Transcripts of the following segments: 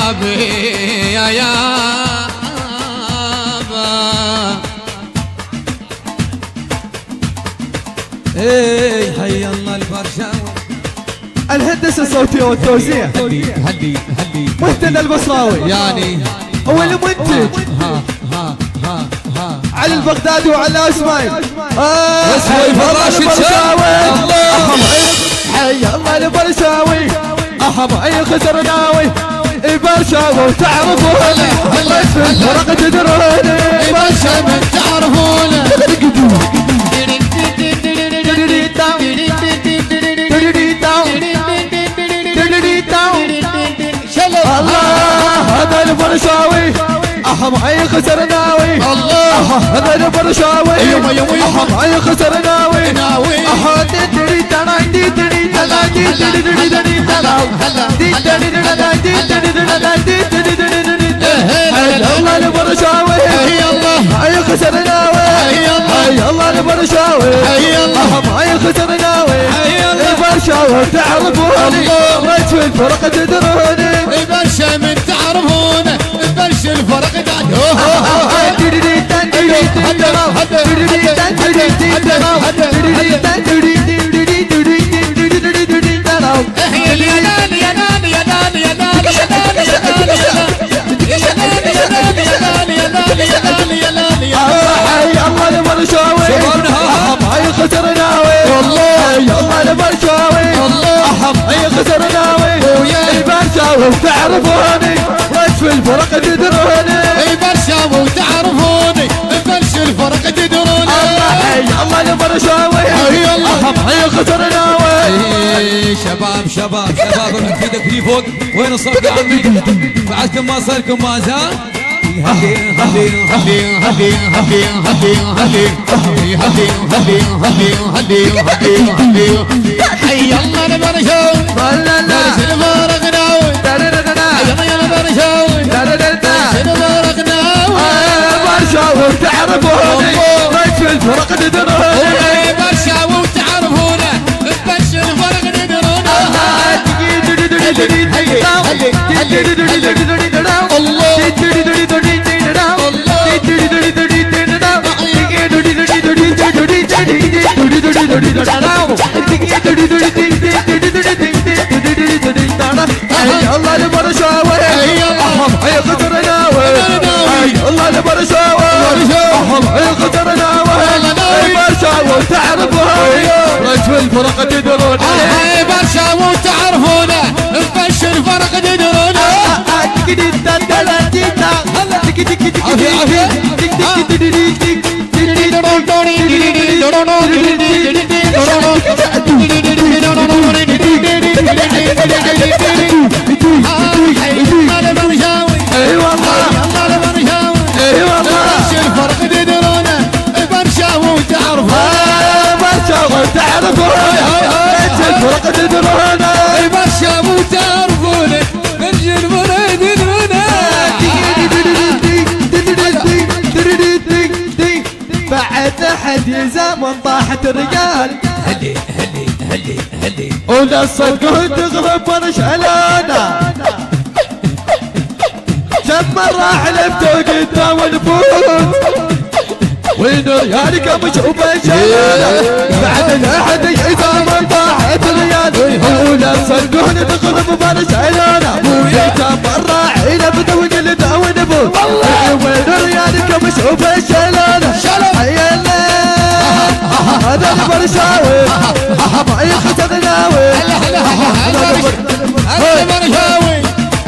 يابي يا يابا. ايه حي الله البرشاوي. الهندسة الصوتية والتوزيع هدي مهتدى البصراوي يعني هو المنتج. علي البغدادي وعلى اسماعيل اسماعيل فراشد حي الله البرشاوي احب عين خسرناوي البرشاوي تعرفوني فرق تدروني برشا من تعرفونه. الله هذا البرشاوي احب عين خسرناوي. الله هذا البرشاوي احب عين خسرناوي. الله البرشاوي عين خسرناوي. الله البرشاوي احب عين خسرناوي. البرشاوي تعرفوني رجل الفرق تدروني. برشا من تعرفونه برشا الفرق الله البرشاوي احب عين خسرناوي. الله البرشاوي احب عين خسرناوي. البرشاوي تعرفوني رجل الفرق تدروني. برشا وتعرفوني برشا الفرق تدروني. الله البرشاوي احب عين خسرناوي. شباب من ايدك في فوق. وين الصوت يا عمي؟ بعدكم ما صاركم ما زال. حي الله البرشاوي برشا الفرق ناوي. يلا برشاوي برشا الفرق ناوي. برشاوي تعرفوني رجل الفرق تدروني. برشا وتعرفونه برشا الفرق تدرونه. الله البرشاوي احب عين خسرناوي. الله البرشاوي احب عين خسرناوي. البرشاوي تعرفوني رجل الفرق تدروني. برشا وتعرفونه برشا الفرق تدرونه. اي والله اي والله برشا الفرق تدرونه. برشا وتعرفونه برشاوي تعرفوني رجل الفرق تدروني. برشا وتعرفونه برشا الفرق تدرونه. بعد احد يزامن طاحت رجال. ولا الصدق تغرب برشلونة. كم مرة حلفت قدام الفوت وين ريالك بشوف الشلالة. بعد احد يزامن طاحت رجال. ولا الصدق تغرب برشلونة. كم مرة حلفت قدام الفوت وين ريالك بشوف الشلالة. هذا البرشاوي احب عين خسرناوي. هذا البرشاوي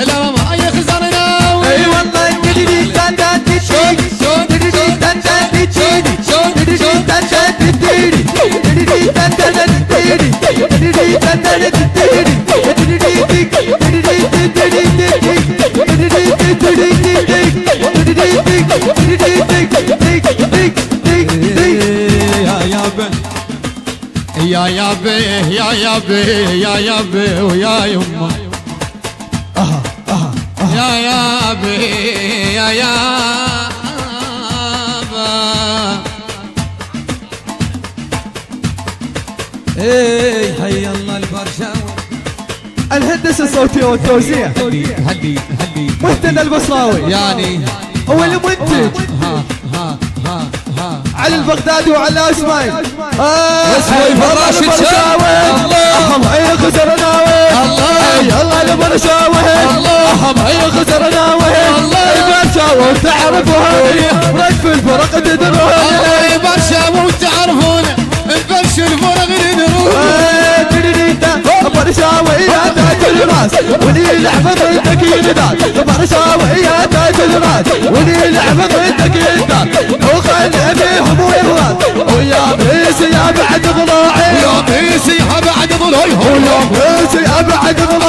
لا ما يخسرناوي. اي والله تدري تندي تدري تندي يا يابي ويا يما. يا يابي يا يابا. ايه حي الله البرشاوي. الهندسة الصوتية والتوزيع هلي محسن البصراوي يعني هو المنتج علي البغدادي وعلى اسماعيل اسماعيل الراشد اهم عين خسرناوي الله البرشاوي اهم عين خسرناوي البرشاوي وتعرفون رد في الفرق تدرون البرشاوي وتعرفون البرش الفرق تدرون برشاوي يا تاج الراس ولي لعبة ضدك يدات برشاوي يا تاج الراس ولي لعبة ضدك يدات وخلي بيهم ويغلط ويا ميسي يا بعد ضلوعي يا ميسي يا بعد ضلوعي ويا ميسي يا بعد ضلوعي